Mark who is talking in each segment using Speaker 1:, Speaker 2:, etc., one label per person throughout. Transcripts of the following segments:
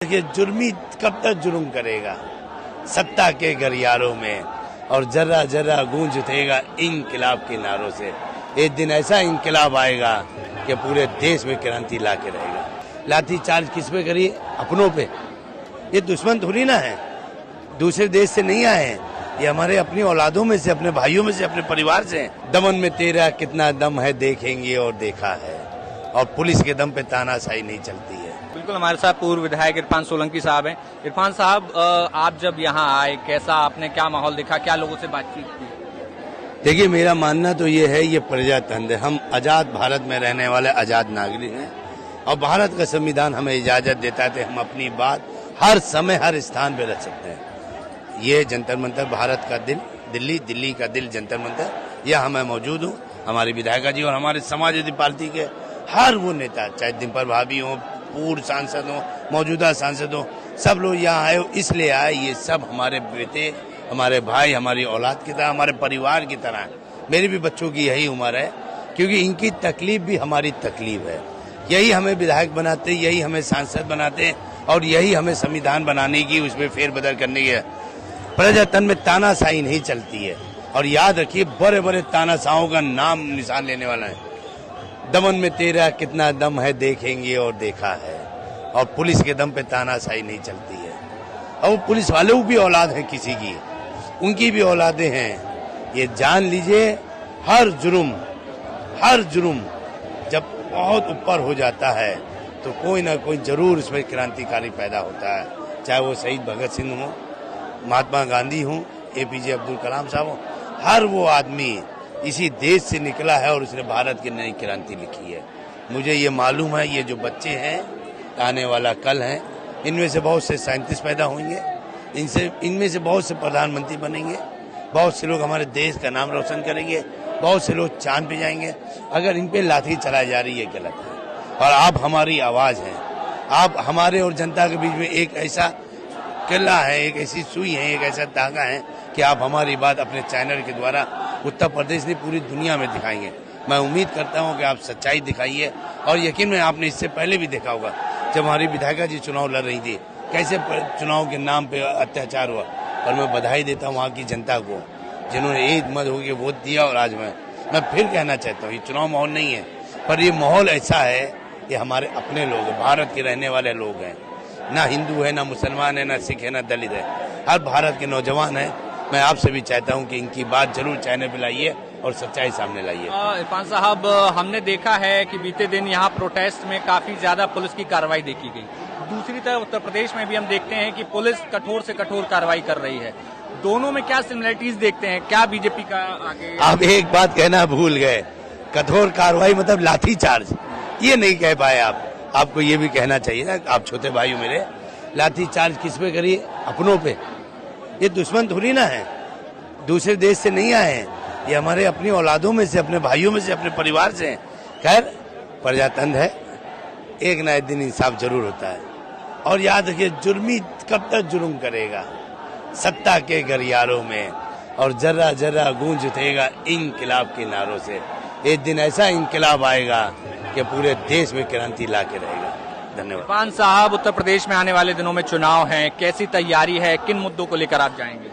Speaker 1: देखिए, जुर्मी कब तक जुर्म करेगा सत्ता के गलियारों में, और जर्रा जर्रा गूंज उठेगा इंकलाब के नारों से। एक दिन ऐसा इंकलाब आएगा कि पूरे देश में क्रांति ला के रहेगा। लाठी चार्ज किस पे करिए? अपनों पे। ये दुश्मन थोड़ी ना है, दूसरे देश से नहीं आए हैं, ये हमारे अपनी औलादों में से, अपने भाइयों में से, अपने परिवार से हैं। दमन में तेरा कितना दम है देखेंगे और देखा है, और पुलिस के दम पे तानाशाही नहीं चलती है।
Speaker 2: बिल्कुल, हमारे साथ पूर्व विधायक इरफान सोलंकी साहब हैं। इरफान साहब, आप जब यहाँ आए, कैसा आपने क्या माहौल देखा, क्या लोगों से बातचीत की?
Speaker 1: देखिए, मेरा मानना तो ये है, ये प्रजातंत्र है। हम आजाद भारत में रहने वाले आजाद नागरिक हैं, और भारत का संविधान हमें इजाजत देता है हम अपनी बात हर समय हर स्थान पे रख सकते हैं। ये जंतर मंतर भारत का दिल, दिल्ली का दिल जंतर मंतर, यह मैं मौजूद हूँ। हमारी विधायिका जी और हमारे समाजवादी पार्टी के हर वो नेता, चाहे डिम्पल भाभी हो, पूर्व सांसद हो, मौजूदा सांसद हो, सब लोग यहाँ आए। इसलिए आए, ये सब हमारे बेटे, हमारे भाई, हमारी औलाद की तरह, हमारे परिवार की तरह। मेरी भी बच्चों की यही उम्र है, क्योंकि इनकी तकलीफ भी हमारी तकलीफ है। यही हमें विधायक बनाते, यही हमें सांसद बनाते, और यही हमें संविधान बनाने की, उसमें फेरबदल करने की। प्रजातंत्र में तानाशाही नहीं चलती है, और याद रखिए, बड़े बड़े तानाशाहों का नाम निशान लेने वाला है। दमन में तेरा कितना दम है देखेंगे और देखा है, और पुलिस के दम पे तानाशाही नहीं चलती है। और वो पुलिस वालों की भी औलाद है, किसी की उनकी भी औलादें हैं। ये जान लीजिए, हर जुर्म जब बहुत ऊपर हो जाता है तो कोई ना कोई जरूर उसमें क्रांतिकारी पैदा होता है। चाहे वो शहीद भगत सिंह हो, महात्मा गांधी हो, APJ अब्दुल कलाम साहब हो, हर वो आदमी इसी देश से निकला है और उसने भारत की नई क्रांति लिखी है। मुझे ये मालूम है, ये जो बच्चे हैं, आने वाला कल है, इनमें से बहुत से साइंटिस्ट पैदा होंगे, इनमें से बहुत से प्रधानमंत्री बनेंगे, बहुत से लोग हमारे देश का नाम रोशन करेंगे, बहुत से लोग चांद पे जाएंगे। अगर इन पे लाठी चलाई जा रही है, गलत है। और आप हमारी आवाज हैं, आप हमारे और जनता के बीच में एक ऐसा किला है, एक ऐसी सुई है, एक ऐसा धागा है कि आप हमारी बात अपने चैनल के द्वारा उत्तर प्रदेश ने पूरी दुनिया में दिखाएंगे। मैं उम्मीद करता हूं कि आप सच्चाई दिखाइए, और यकीन में आपने इससे पहले भी देखा होगा, जब हमारी विधायिका जी चुनाव लड़ रही थी, कैसे चुनाव के नाम पे अत्याचार हुआ। और मैं बधाई देता हूँ वहाँ की जनता को, जिन्होंने एक मत होकर वोट दिया। और आज मैं फिर कहना चाहता हूँ, ये चुनाव माहौल नहीं है, पर ये माहौल ऐसा है कि हमारे अपने लोग, भारत के रहने वाले लोग हैं, ना हिंदू है, ना मुसलमान है, ना सिख है, ना दलित है, हर भारत के नौजवान है। मैं आपसे भी चाहता हूं कि इनकी बात जरूर चैनल पे लाइए और सच्चाई सामने लाइए।
Speaker 2: इरफान साहब, हमने देखा है कि बीते दिन यहाँ प्रोटेस्ट में काफी ज्यादा पुलिस की कार्रवाई देखी गई। दूसरी तरफ उत्तर प्रदेश में भी हम देखते हैं कि पुलिस कठोर से कठोर कार्रवाई कर रही है। दोनों में क्या सिमिलरिटीज देखते हैं? क्या बीजेपी का आगे?
Speaker 1: आप एक बात कहना भूल गए, कठोर कार्रवाई मतलब लाठी चार्ज, ये नहीं कह पाए आप। आपको ये भी कहना चाहिए ना, आप छोटे भाई मेरे, लाठी चार्ज किस पे करिए? अपनों पे। ये दुश्मन थोड़ी ना है, दूसरे देश से नहीं आए हैं, ये हमारे अपनी औलादों में से, अपने भाइयों में से, अपने परिवार से हैं। खैर, प्रजातंत्र है, एक ना एक दिन इंसाफ जरूर होता है। और याद रखिए, जुर्मी कब तक जुर्म करेगा सत्ता के गलियारों में, और जर्रा जर्रा गूंज उठेगा इंकलाब के नारों से। एक दिन ऐसा इंकलाब आएगा कि पूरे देश में क्रांति ला के रहेगा। धन्यवाद।
Speaker 2: इरफान साहब, उत्तर प्रदेश में आने वाले दिनों में चुनाव है, कैसी तैयारी है, किन मुद्दों को लेकर आप जाएंगे?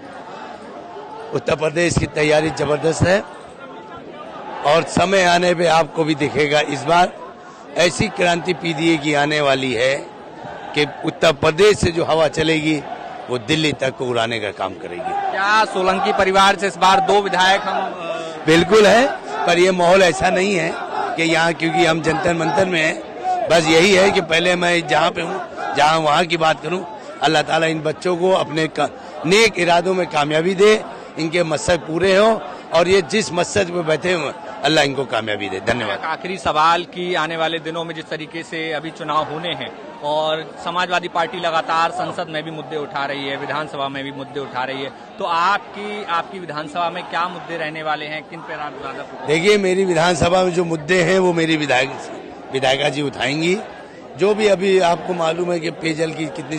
Speaker 1: उत्तर प्रदेश की तैयारी जबरदस्त है, और समय आने पे आपको भी दिखेगा। इस बार ऐसी क्रांति पीडीए की आने वाली है कि उत्तर प्रदेश से जो हवा चलेगी वो दिल्ली तक को उड़ाने का काम करेगी।
Speaker 2: क्या सोलंकी परिवार से इस बार 2 विधायक हम?
Speaker 1: बिल्कुल है, पर ये माहौल ऐसा नहीं है कि यहाँ, क्योंकि हम जंतर मंतर में हैं, बस यही है कि पहले मैं जहाँ पे हूँ, जहाँ वहाँ की बात करूँ। अल्लाह ताला इन बच्चों को अपने नेक इरादों में कामयाबी दे, इनके मकसद पूरे हो, और ये जिस मकसद पे बैठे हुए अल्लाह इनको कामयाबी दे। धन्यवाद।
Speaker 2: आखिरी सवाल कि आने वाले दिनों में जिस तरीके से अभी चुनाव होने हैं, और समाजवादी पार्टी लगातार संसद में भी मुद्दे उठा रही है, विधानसभा में भी मुद्दे उठा रही है, तो आपकी विधानसभा में क्या मुद्दे रहने वाले हैं, किन पर आप ज्यादा?
Speaker 1: देखिए, मेरी विधानसभा में जो मुद्दे हैं वो मेरी विधायिका जी उठाएंगी। जो भी अभी आपको मालूम है कि पेयजल की कितनी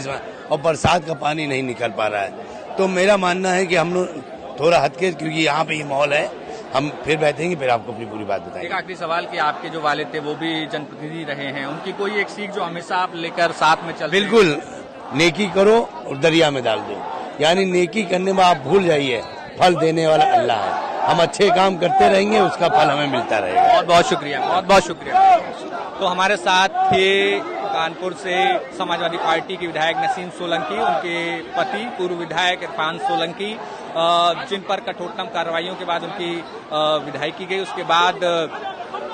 Speaker 1: और बरसात का पानी नहीं निकल पा रहा है, तो मेरा मानना है कि हम लोग थोड़ा हटके, क्योंकि यहाँ पे ये माहौल है, हम फिर बैठेंगे, फिर आपको अपनी पूरी बात बताएंगे।
Speaker 2: एक आखिरी सवाल कि आपके जो वालिद थे वो भी जनप्रतिनिधि रहे हैं, उनकी कोई एक सीख जो हमेशा आप लेकर साथ में चलते?
Speaker 1: बिल्कुल, नेकी करो और दरिया में डाल दो, यानी नेकी करने में आप भूल जाइए, फल देने वाला अल्लाह है। हम अच्छे काम करते रहेंगे, उसका फल हमें मिलता रहेगा।
Speaker 2: बहुत बहुत शुक्रिया, बहुत बहुत शुक्रिया। तो हमारे साथ थे कानपुर से समाजवादी पार्टी के विधायक नसीम सोलंकी, उनके पति पूर्व विधायक इरफान सोलंकी, जिन पर कठोरतम कार्रवाइयों के बाद उनकी विधायी की गई। उसके बाद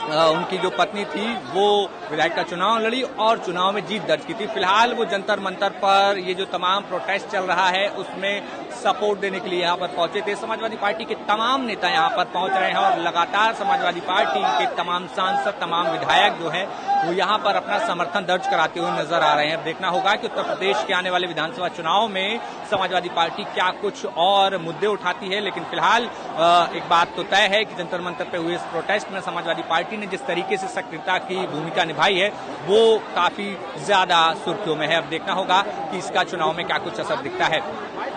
Speaker 2: उनकी जो पत्नी थी वो विधायक का चुनाव लड़ी और चुनाव में जीत दर्ज की थी। फिलहाल वो जंतर मंतर पर ये जो तमाम प्रोटेस्ट चल रहा है उसमें सपोर्ट देने के लिए यहाँ पर पहुंचे थे। समाजवादी पार्टी के तमाम नेता यहाँ पर पहुंच रहे हैं और लगातार समाजवादी पार्टी के तमाम सांसद, तमाम विधायक जो है वो यहाँ पर अपना समर्थन दर्ज कराते हुए नजर आ रहे हैं। अब देखना होगा कि उत्तर प्रदेश के आने वाले विधानसभा चुनाव में समाजवादी पार्टी क्या कुछ और मुद्दे उठाती है। लेकिन फिलहाल एक बात तो तय है कि जंतर मंतर पे हुए इस प्रोटेस्ट में समाजवादी पार्टी ने जिस तरीके से सक्रियता की भूमिका निभाई है वो काफी ज्यादा सुर्खियों में है। अब देखना होगा कि इसका चुनाव में क्या कुछ असर दिखता है।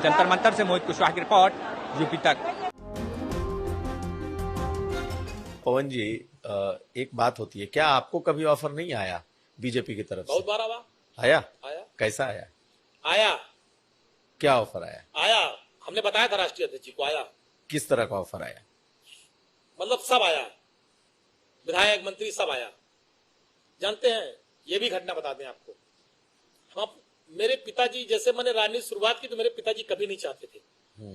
Speaker 2: जंतर मंतर से मोहित कुशवाहा की रिपोर्ट, यूपी तक।
Speaker 3: पवन जी, एक बात होती है, क्या आपको कभी ऑफर नहीं आया बीजेपी की तरफ से?
Speaker 4: बहुत बार
Speaker 3: आया।
Speaker 4: आया।
Speaker 3: कैसा आया?
Speaker 4: आया।
Speaker 3: क्या ऑफर आया?
Speaker 4: आया, हमने बताया था राष्ट्रीय अध्यक्ष जी को। आया।
Speaker 3: किस तरह का ऑफर आया?
Speaker 4: मतलब सब आया, विधायक मंत्री सब आया। जानते हैं, ये भी घटना बता दें आपको, हम मेरे पिताजी, जैसे मैंने राजनीति शुरुआत की तो मेरे पिताजी कभी नहीं चाहते थे,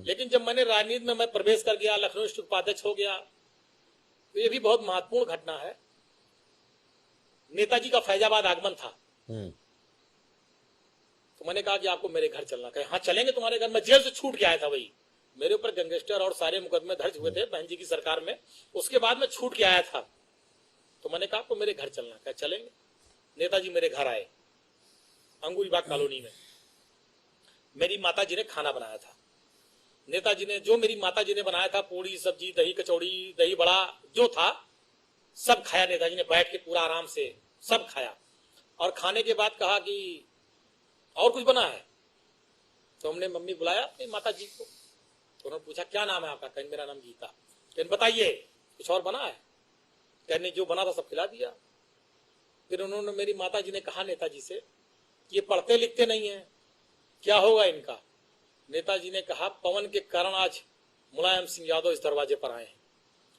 Speaker 4: लेकिन जब मैंने राजनीति में मैं प्रवेश कर गया, लखनऊ डिस्ट्रिक्ट उपाध्यक्ष हो गया, तो ये भी बहुत महत्वपूर्ण घटना है। नेताजी का फैजाबाद आगमन था, तो मैंने कहा कि आपको मेरे घर चलना। कहे हाँ चलेंगे तुम्हारे घर। मैं जेल से छूट के आया था, वही मेरे ऊपर गैंगस्टर और सारे मुकदमे दर्ज हुए थे बहन जी की सरकार में, उसके बाद मैं छूट के आया था। तो मैंने कहा आपको मेरे घर चलना। कहे चलेंगे। नेताजी मेरे घर आए, अंगूरीबाग कॉलोनी में। मेरी माताजी ने खाना बनाया था। नेताजी ने, जो मेरी माताजी ने बनाया था, पूड़ी सब्जी, दही कचौड़ी, दही बड़ा जो था सब खाया। नेताजी ने बैठ के पूरा आराम से सब खाया और खाने के बाद कहा कि और कुछ बना है? तो हमने मम्मी बुलाया अपनी माताजी को, तो उन्होंने पूछा क्या नाम है आपका? कहने मेरा नाम गीता। कहने बताइए कुछ और बना है? कहने जो बना था सब खिला दिया। फिर उन्होंने, मेरी माताजी ने कहा नेताजी से, ये पढ़ते लिखते नहीं है, क्या होगा इनका? नेताजी ने कहा पवन के कारण आज मुलायम सिंह यादव इस दरवाजे पर आए हैं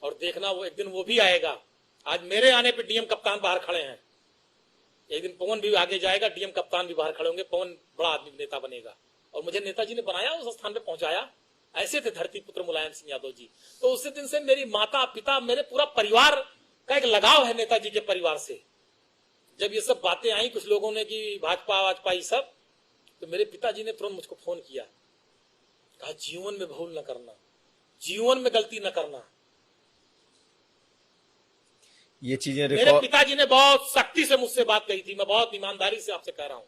Speaker 4: और देखना वो एक दिन वो भी आएगा। आज मेरे आने पे डीएम कप्तान बाहर खड़े हैं, एक दिन पवन भी आगे जाएगा, डीएम कप्तान भी बाहर खड़े होंगे, पवन बड़ा आदमी नेता बनेगा। और मुझे नेताजी ने बनाया, उस स्थान पे पहुंचाया। ऐसे थे धरती पुत्र मुलायम सिंह यादव जी। तो उसी दिन से मेरी माता पिता, मेरे पूरा परिवार का एक लगाव है नेताजी के परिवार से। जब ये सब बातें आई कुछ लोगों ने कि भाजपा वाजपा ये सब, तो मेरे पिताजी ने तुरंत मुझको फोन किया, कहा जीवन में भूल न करना, जीवन में गलती न करना।
Speaker 3: ये चीजें
Speaker 4: मेरे पिताजी ने बहुत सख्ती से मुझसे बात कही थी, मैं बहुत ईमानदारी से आपसे कह रहा हूं।